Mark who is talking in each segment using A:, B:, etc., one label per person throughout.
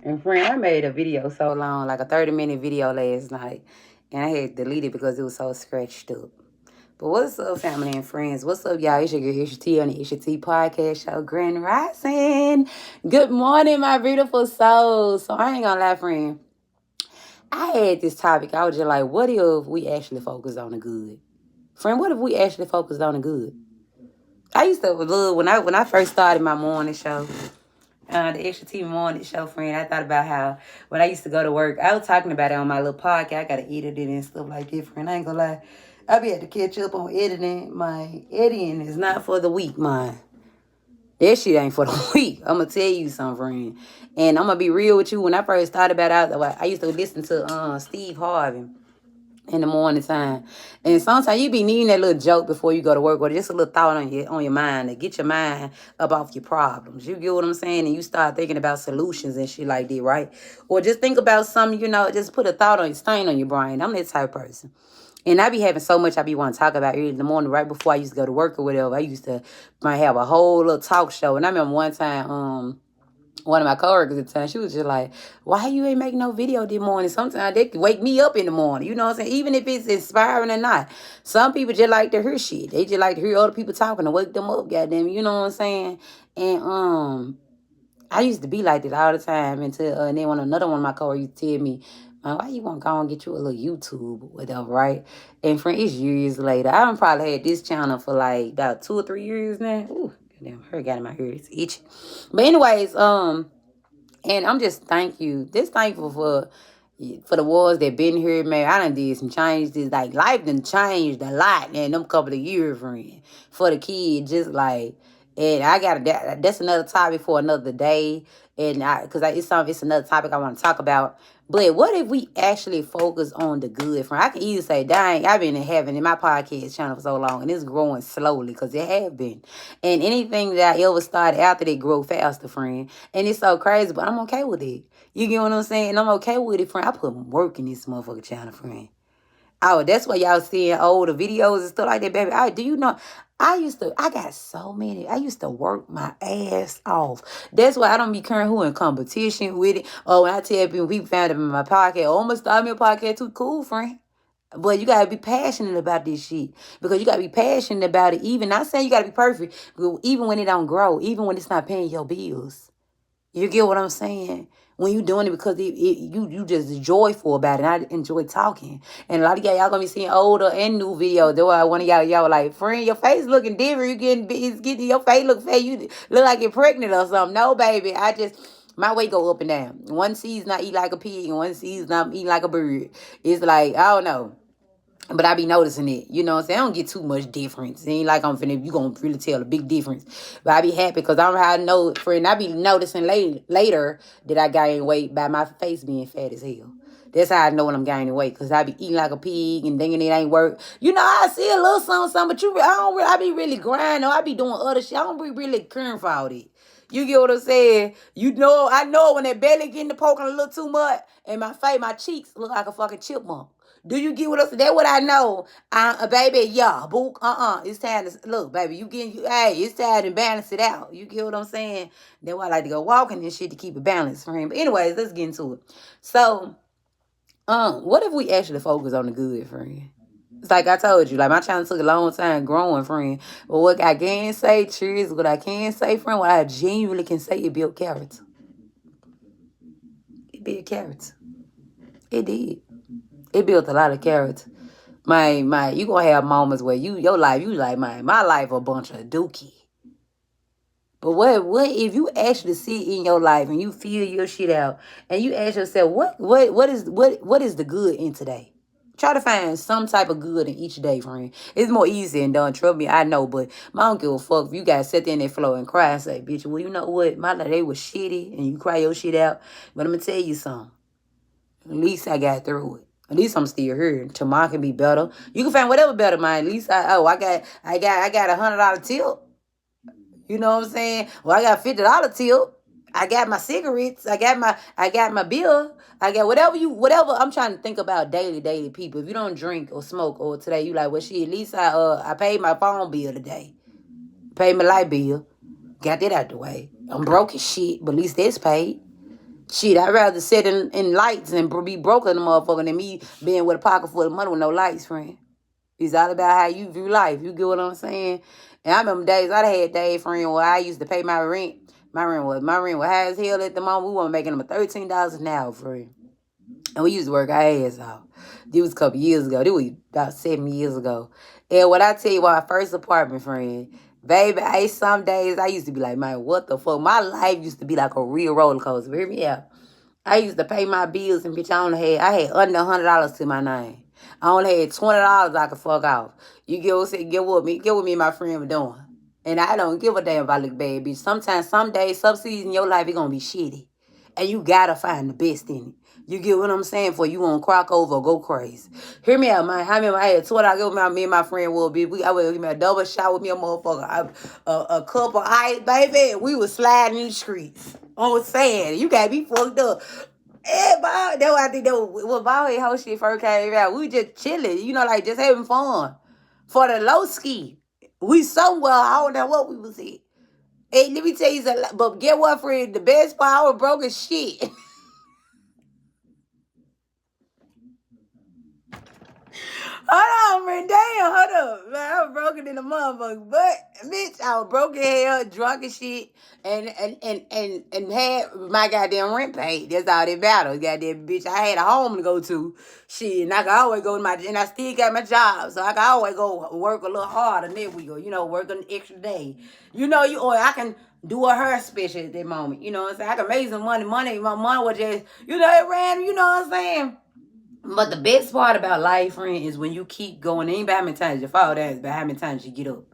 A: And friend, I made a video so long, like a 30-minute video last night, and I had to delete it because it was so scratched up. But what's up, family and friends? What's up, y'all? It's your girl, Isha T on the Isha T podcast show, Grand Rising. Good morning, my beautiful souls. So I ain't gonna lie, friend. I had this topic. I was just like, what if we actually focus on the good? Friend, what if we actually focused on the good? I used to love when I first started my morning show. The Extra T Morning Show, friend. I thought about how when I used to go to work, I was talking about it on my little podcast. I gotta edit it and stuff like that, friend. I ain't gonna lie. I be had to catch up on editing. My editing is not for the weak, man. That shit ain't for the weak. I'm gonna tell you something, friend. And I'm gonna be real with you. When I first started about it, I used to listen to Steve Harvey in the morning time. And sometimes you be needing that little joke before you go to work, or just a little thought on your mind to get your mind up off your problems. You get what I'm saying? And you start thinking about solutions and shit like that, right? Or just think about something, just put a thought on your stain on your brain. I'm that type of person. And I be having so much I be want to talk about early in the morning, right before I used to go to work or whatever. I used to might have a whole little talk show. And I remember one time, one of my coworkers at the time, she was just like, why you ain't making no video this morning? Sometimes they can wake me up in the morning. You know what I'm saying? Even if it's inspiring or not. Some people just like to hear shit. They just like to hear other people talking to wake them up, goddamn. You know what I'm saying? And I used to be like that all the time until and then another one of my coworkers used to tell me, man, why you want to go and get you a little YouTube or whatever, right? And for it's years later. I done probably had this channel for like about 2 or 3 years now. Ooh, damn, her got in my ear. It's itching. But anyways, and I'm just thankful for the wars that been here, man. I done did some changes. Like life done changed a lot in them couple of years, friend. For the kids, just like, and I got that's another topic for another day. And it's another topic I want to talk about. But what if we actually focus on the good, friend? I can easily say, dang, I've been having in my podcast channel for so long, and it's growing slowly because it have been. And anything that I ever started after they grow faster, friend. And it's so crazy, but I'm okay with it. You get what I'm saying? And I'm okay with it, friend. I put work in this motherfucker channel, friend. Oh, that's why y'all seeing older videos and stuff like that, baby. Do you know? I got so many. I used to work my ass off. That's why I don't be caring who in competition with it. Or when I tell people found it in my podcast, oh, I'm going to start me a podcast too. Cool, friend. But you gotta be passionate about this shit. Because you gotta be passionate about it. Even not saying you gotta be perfect, but even when it don't grow, even when it's not paying your bills. You get what I'm saying? When you doing it because you just joyful about it. And I enjoy talking. And a lot of y'all gonna be seeing older and new videos. That's why one of y'all like, friend, your face looking different. It's getting your face look fat. You look like you're pregnant or something. No, baby. My weight go up and down. One season I eat like a pig and one season I eat like a bird. It's like, I don't know. But I be noticing it, you know what I'm saying? I don't get too much difference. It ain't like you gonna really tell a big difference. But I be happy because I don't know how to know, friend. I be noticing later that I gain weight by my face being fat as hell. That's how I know when I'm gaining weight because I be eating like a pig and thinking it ain't work. I see a little something, but I be really grinding. I be doing other shit. I don't be really caring for all that. You get what I'm saying? I know when that belly getting to poking a little too much and my cheeks look like a fucking chipmunk. Do you get what I'm saying? That's what I know. Baby, yeah, book, it's time to, look, baby, hey, it's time to balance it out. You get what I'm saying? That's why I like to go walking and shit to keep it balanced, friend. But anyways, let's get into it. So, what if we actually focus on the good, friend? It's like I told you, like my channel took a long time growing, friend. But what I can say, cheers, what I can say, friend, what I genuinely can say, it built character. It built character. It did. It built a lot of character. You gonna have moments where your life, you like, my life a bunch of dookie. But what if you actually see in your life and you feel your shit out and you ask yourself, what is the good in today? Try to find some type of good in each day, friend. It's more easy than done. Trust me, I know, but I don't give a fuck if you guys sit there in that floor and cry and say, bitch, well, you know what? My day was shitty and you cry your shit out. But I'm gonna tell you something. At least I got through it. At least I'm still here. Tomorrow can be better. You can find whatever better, man. At least I got $100 tip. You know what I'm saying? Well, I got $50 tip. I got my cigarettes. I got my bill. I got whatever. I'm trying to think about daily people. If you don't drink or smoke or today, you like, well, shit, at least I paid my phone bill today. Paid my light bill. Got that out the way. I'm broke as shit, but at least that's paid. Shit, I'd rather sit in lights and be broke in the motherfucker than me being with a pocket full of money with no lights, friend. It's all about how you view life. You get what I'm saying? And I remember days, I had days, friend, where I used to pay my rent. My rent was high as hell at the moment. We weren't making them $13 an hour, friend. And we used to work our ass off. This was a couple years ago. This was about 7 years ago. And what I tell you, my first apartment, friend, baby, some days I used to be like, man, what the fuck? My life used to be like a real roller coaster. Hear me out. I used to pay my bills and bitch, I had under $100 to my name. I only had $20 I could fuck off. You get what I'm saying? Get with me and my friend were doing. And I don't give a damn if I look bad, bitch. Sometimes, some days, some seasons in your life, it gonna be shitty. And you gotta find the best in it. You get what I'm saying? For you won't crock over or go crazy. Hear me out, man. I remember I had $20. Me and my friend will be. I would give me a double shot with me a motherfucker. A cup of ice, baby. We was sliding in the streets on sand. You got me fucked up. Yeah, but that's what I think that was Bobby whole shit first came out. We just chilling, like just having fun. For the low ski. We somewhere, I don't know what we was at. Hey, let me tell you something. But get what, friend? The best part, I was broke as shit. Hold on, man. Damn, hold up. Man, I was broken in the motherfucker. But, bitch, I was broke as hell, drunk as shit, and had my goddamn rent paid. That's all that matters, goddamn bitch. I had a home to go to. Shit, and I could always go to and I still got my job, so I could always go work a little harder next week, or, work an extra day. Or I can do a hair special at that moment. You know what I'm saying? I can make some money. My money was just, it ran, you know what I'm saying? But the best part about life, friend, is when you keep going. Anybody how many times you fall down, but how many times you get up.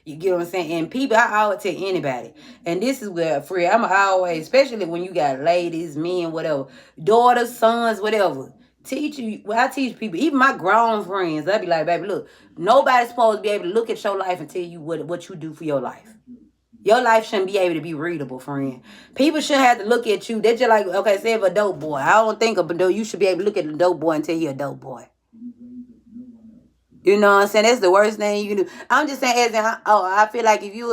A: You get what I'm saying? And people, I always tell anybody, and this is where, friend, I'm always, especially when you got ladies, men, whatever, daughters, sons, whatever. I teach people, even my grown friends, I be like, baby, look, nobody's supposed to be able to look at your life and tell you what you do for your life. Your life shouldn't be able to be readable, friend. People shouldn't have to look at you. They're just like, okay, say if a dope boy. I don't think of a dope. You should be able to look at a dope boy and tell he a dope boy. You know what I'm saying? That's the worst thing you can do. I'm just saying, I feel like if you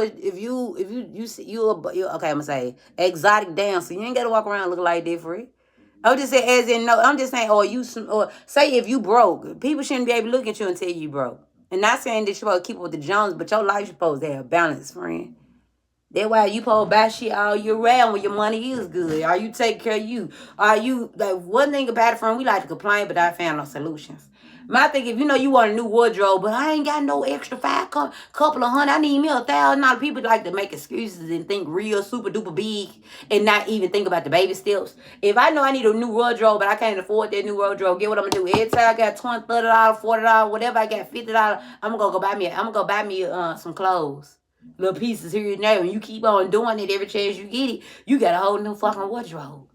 A: okay, I'm gonna say exotic dancer, you ain't gotta walk around looking like that, friend. I'm just saying, no, I'm just saying, or say if you broke, people shouldn't be able to look at you and tell you broke. And not saying that you're supposed to keep up with the Jones, but your life supposed to have balance, friend. That's why you supposed to buy shit all year round when your money is good. Are you take care of you? Are you, like, one thing about it, friend, we like to complain, but I found no solutions. My thing, if you want a new wardrobe, but I ain't got no extra couple of hundred, I need me $1,000. People like to make excuses and think real super duper big and not even think about the baby steps. If I know I need a new wardrobe, but I can't afford that new wardrobe, get what I'm gonna do? Every time I got $20, $30, $40, whatever I got, $50, I'm gonna go buy me some clothes. Little pieces here and there. When you keep on doing it every chance you get it, you got a whole new fucking wardrobe.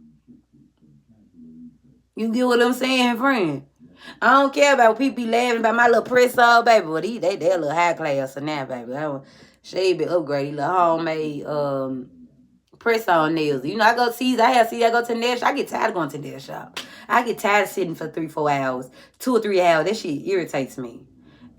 A: You get what I'm saying, friend? I don't care about people be laughing about my little press-on, baby. But they a little high class now, baby. She be upgraded, little homemade press-on nails. I go to the nail shop. I get tired of going to the nail shop. I get tired of sitting for 3-4 hours, 2 or 3 hours. That shit irritates me.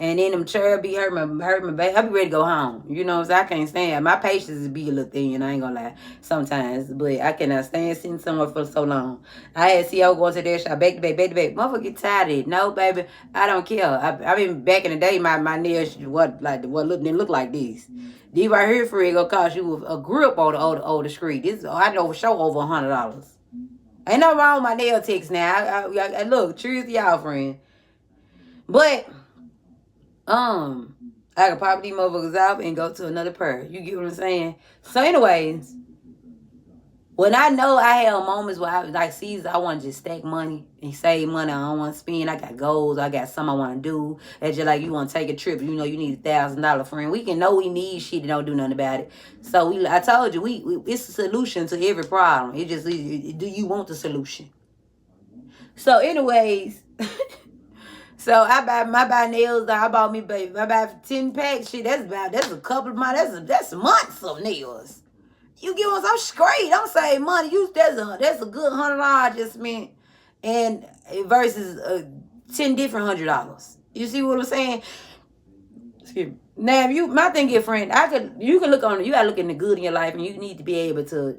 A: And then them chairs be hurt my baby. I be ready to go home. You know what I'm saying? I can't stand. My patience be a little thin, I ain't gonna lie, sometimes. But I cannot stand sitting somewhere for so long. I had CEO going to their shop, back to back. Motherfucker get tired of it. No, baby, I don't care. I been back in the day, my nails didn't look like this. These right here, for it, gonna cost you a grip on the street. This I know for sure over $100. Ain't nothing wrong with my nail techs now. I look, cheers to y'all, friend. But I can pop these motherfuckers out and go to another pair. You get what I'm saying? So anyways, when I know I have moments where I want to just stack money and save money, I don't want to spend. I got goals. I got something I want to do. It's just like you want to take a trip. You need $1,000, friend. We can know we need shit and don't do nothing about it. So I told you, it's a solution to every problem. It just, do you want the solution? So anyways... So I buy nails. I bought me, baby. I buy 10 packs. Shit, that's a couple of months. That's months of nails. You get what I'm straight. Don't save money. That's a good $100 I just spent, and versus 10 different $100. You see what I'm saying? Excuse me. Now, my thing is, friend, you can look on. You gotta look in the good in your life, and you need to be able to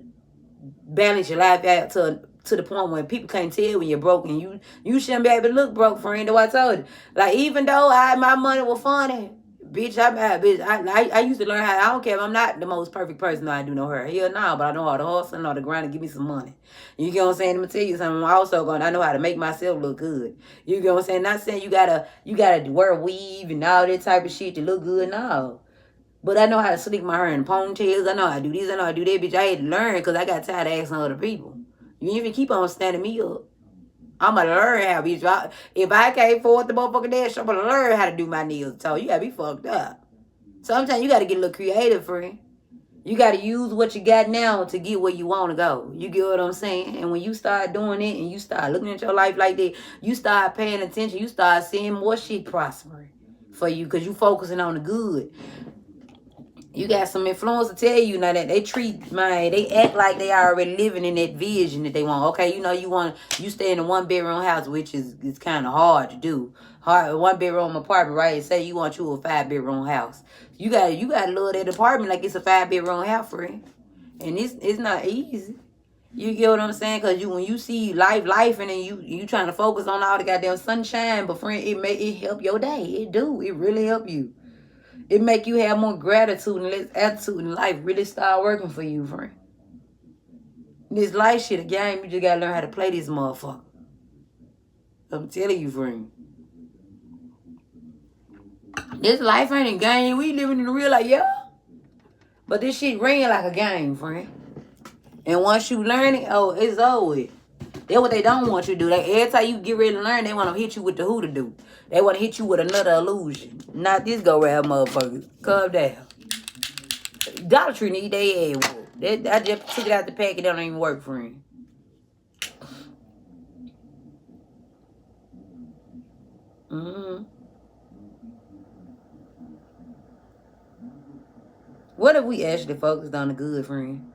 A: balance your life out to to the point when people can't tell when you're broke, and you shouldn't be able to look broke, friend. That's what I told you. Like, even though my money was funny, bitch, I used to learn how. I don't care if I'm not the most perfect person. I do know her. Hell no, but I know how to hustle and how to grind and give me some money. You get what I'm saying? Let me tell you something. I'm also I know how to make myself look good. You get what I'm saying? Not saying you gotta wear weave and all that type of shit to look good. No. But I know how to slick my hair in ponytails. I know how to do this. I know how to do that, bitch. I had to learn because I got tired of asking other people. You even keep on standing me up. I'm going to learn how, bitch. If I can't afford the motherfucking dash, I'm going to learn how to do my nails. So you got to be fucked up. Sometimes you got to get a little creative, friend. You got to use what you got now to get where you want to go. You get what I'm saying? And when you start doing it and you start looking at your life like that, you start paying attention. You start seeing more shit prospering for you because you focusing on the good. You got some influence to tell you now that they they act like they already living in that vision that they want. Okay, you stay in a 1-bedroom house, which is kind of hard to do. Hard 1-bedroom apartment, right? Say you want you a 5-bedroom house. You got to love that apartment like it's a 5-bedroom house, friend. And it's not easy. You get what I'm saying? Cause when you see life, and then you trying to focus on all the goddamn sunshine, but friend, it help your day. It really help you. It make you have more gratitude and less attitude in life. Really start working for you, friend. This life shit a game. You just gotta learn how to play this motherfucker. I'm telling you, friend. This life ain't a game. We living in the real life, yeah. But this shit ring like a game, friend. And once you learn it, it's over with. That's what they don't want you to do. Every time you get ready to learn, they want to hit you with the who to do. They want to hit you with another illusion. Not this go-round motherfucker. Calm down. Dollar Tree need their ass whooped. I just took it out the pack and they don't even work for him. What if we actually focused on the good, friend?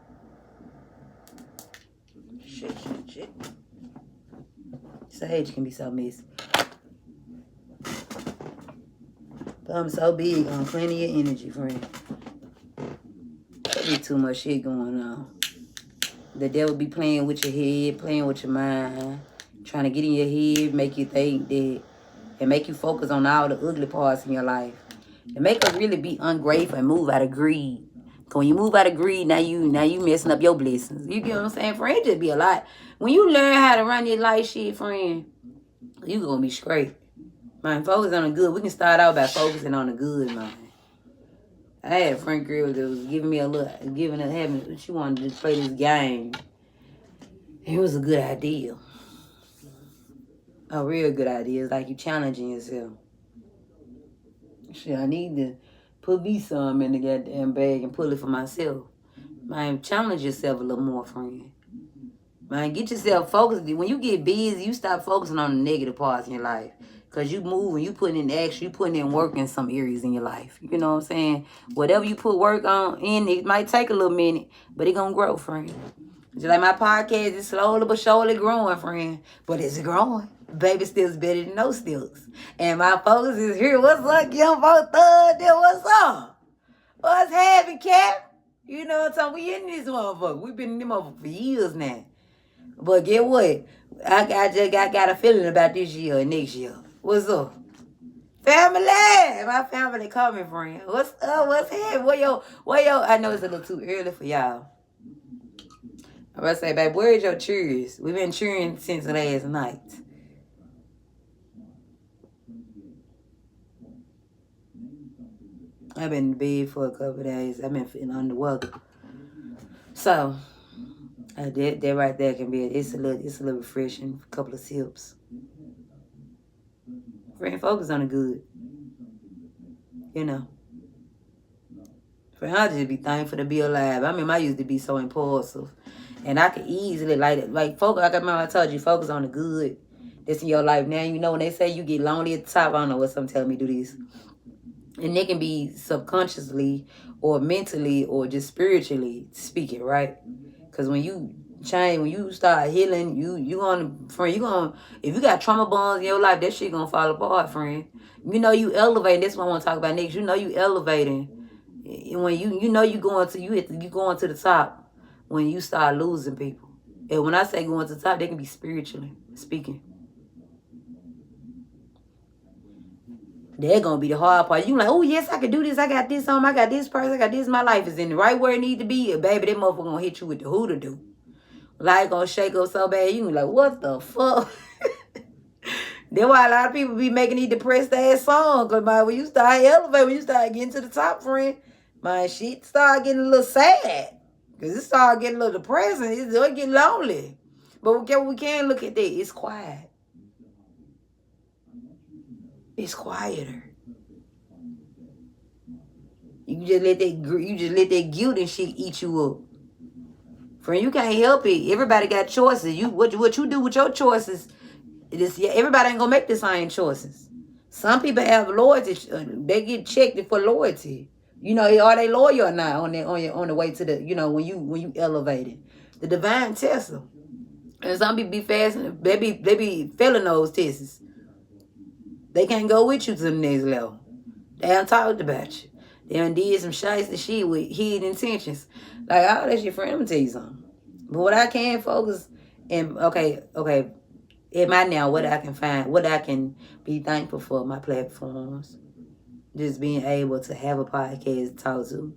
A: Shit. Sage can be so messy. But I'm so big on plenty of energy, friend. There be too much shit going on. The devil be playing with your head, playing with your mind, trying to get in your head, make you think that, and make you focus on all the ugly parts in your life. And make us really be ungrateful and move out of greed. Cause when you move out of greed, now you messing up your blessings. You get what I'm saying, friend? It just be a lot. When you learn how to run your life shit, friend, you gonna be straight. Man, focus on the good. We can start out by focusing on the good, man. I had a friend girl that was having, she wanted to play this game. It was a good idea. A real good idea. It's like you challenging yourself. Shit, I need to put me some in the goddamn bag and pull it for myself. Man, challenge yourself a little more, friend. Man, get yourself focused. When you get busy, you stop focusing on the negative parts in your life. Because you move and you putting in action, you putting in work in some areas in your life. You know what I'm saying? Whatever you put work on in, it might take a little minute, but it gonna grow, friend. Just like my podcast is slowly but surely growing, friend. But it's growing. Baby stills better than no stills. And my folks is here. What's up, young folks? What's up? What's happening, Cap? You know what I'm talking? We in this motherfucker. We've been in this motherfucker for years now. But get what? I just got a feeling about this year and next year. What's up? Family! My family coming, friend. What's up? What's happening? Where yo? I know it's a little too early for y'all. I'm about to say, babe, where's your cheers? We've been cheering since last night. I've been in bed for a couple of days. I've been feeling under weather. So, that right there can be it. It's a little refreshing. A couple of sips. Friend, focus on the good. You know. Friend, I just be thankful to be alive. I mean, I used to be so impulsive. And I could easily, focus, like I remember I told you, focus on the good that's in your life. Now, you know, when they say you get lonely at the top, I don't know what some telling me to do this. And they can be subconsciously or mentally or just spiritually speaking, right? Because when you change, when you start healing, if you got trauma bonds in your life, that shit gonna fall apart, friend. You know you elevating. That's what I want to talk about next. You know you elevating. When you know you going to the top when you start losing people. And when I say going to the top, they can be spiritually speaking. They're going to be the hard part. You like, oh, yes, I can do this. I got this on. I got this person. I got this. My life is in the right where it need to be. Baby, that motherfucker going to hit you with the who to do. Life going to shake up so bad. You like, what the fuck? That's why a lot of people be making these depressed ass songs. Because when you start elevating, when you start getting to the top, friend, my shit start getting a little sad. Because it start getting a little depressing. It get lonely. But we can't look at that. It's quiet. It's quieter. You just let that guilt and shit eat you up. Friend, you can't help it. Everybody got choices. What you do with your choices, everybody ain't gonna make the same choices. Some people have loyalty. They get checked for loyalty. You know, are they loyal or not on the way to the, when you elevated? The divine test them. And some people be fast. They be failing those tests. They can't go with you to the next level. They done talked about you. They done did some shiesty shit with hidden intentions. Like, all that shit, friend, I'm gonna tell you something. But what I can focus, and okay, in my now, what I can find, what I can be thankful for, my platforms. Just being able to have a podcast to talk to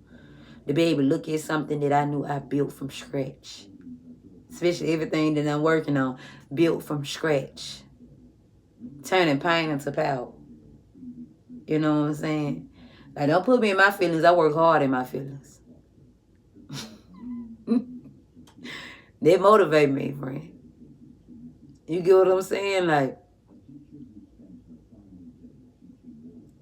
A: be able to look at something that I knew I built from scratch. Especially everything that I'm working on, built from scratch. Turning pain into power. You know what I'm saying? Like, don't put me in my feelings. I work hard in my feelings. They motivate me, friend. You get what I'm saying? Like,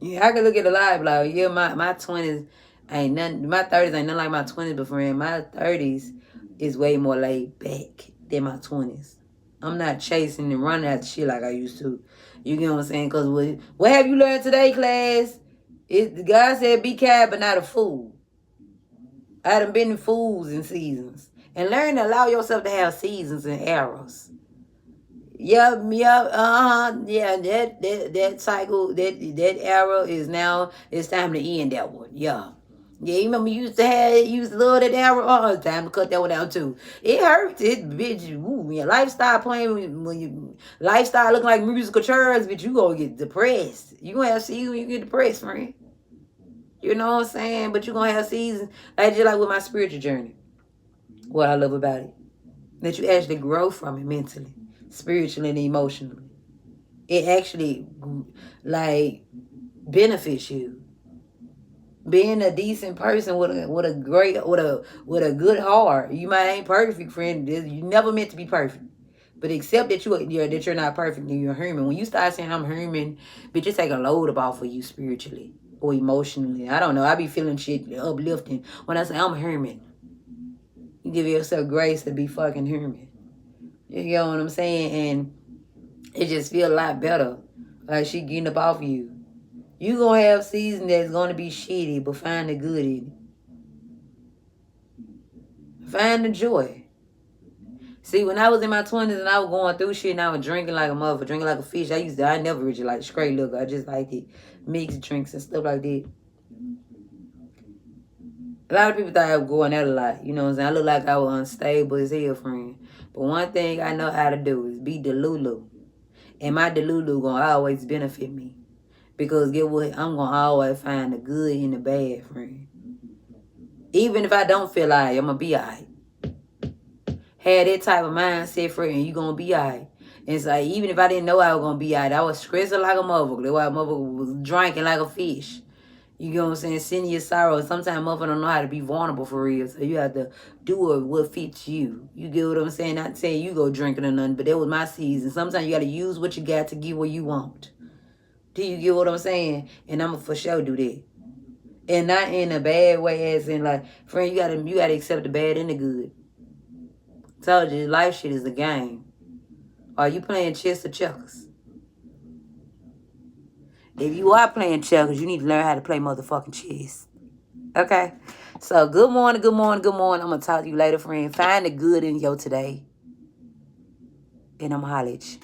A: yeah, I can look at the life like, yeah, my 20s ain't nothing. My 30s ain't nothing like my 20s, but friend, my 30s is way more laid back than my 20s. I'm not chasing and running after shit like I used to. You get what I'm saying? Because what have you learned today, class? God said, be kind but not a fool. I done been in fools in seasons. And learn to allow yourself to have seasons and eras. Yeah, that cycle, that era is now, it's time to end that one. Yeah. Yeah, you remember you used to love that era? It's time to cut that one out too. It hurts. It, bitch, your lifestyle playing, when you lifestyle looking like musical chairs, bitch, you gonna get depressed. You gonna have seasons when you get depressed, friend. You know what I'm saying? But you gonna have seasons, just like with my spiritual journey. What I love about it, that you actually grow from it mentally, spiritually, and emotionally. It actually, like, benefits you. Being a decent person with a good heart. You might ain't perfect, friend. You never meant to be perfect. But accept that you're not perfect and you're human. When you start saying I'm human, bitch, you take a load up off of you spiritually or emotionally. I don't know. I be feeling shit uplifting when I say I'm human. You give yourself grace to be fucking human. You know what I'm saying? And it just feel a lot better. Like she getting up off of you. You gonna have seasons that's gonna be shitty, but find the good in it. Find the joy. See, when I was in my 20s and I was going through shit and I was drinking like a motherfucker, drinking like a fish, I never really like straight liquor. I just liked it. Mixed drinks and stuff like that. A lot of people thought I was going out a lot. You know what I'm saying? I look like I was unstable as hell, friend. But one thing I know how to do is be Delulu. And my Delulu gonna always benefit me. Because get what? I'm going to always find the good in the bad, friend. Even if I don't feel all right, I'm going to be all right. Have that type of mindset, friend, you going to be all right. And it's like, even if I didn't know I was going to be all right, I was stressing like a motherfucker. That's why a motherfucker was drinking like a fish. You know what I'm saying? Sending your sorrow. Sometimes motherfuckers don't know how to be vulnerable for real. So you have to do what fits you. You get what I'm saying? Not saying you go drinking or nothing, but that was my season. Sometimes you got to use what you got to get what you want. Do you get what I'm saying? And I'm going to for sure do that. And not in a bad way, as in like, friend, you gotta accept the bad and the good. Told you, life shit is a game. Are you playing chess or checkers? If you are playing checkers, you need to learn how to play motherfucking chess. Okay? So, good morning, good morning, good morning. I'm going to talk to you later, friend. Find the good in your today. And I'm going to holler at you.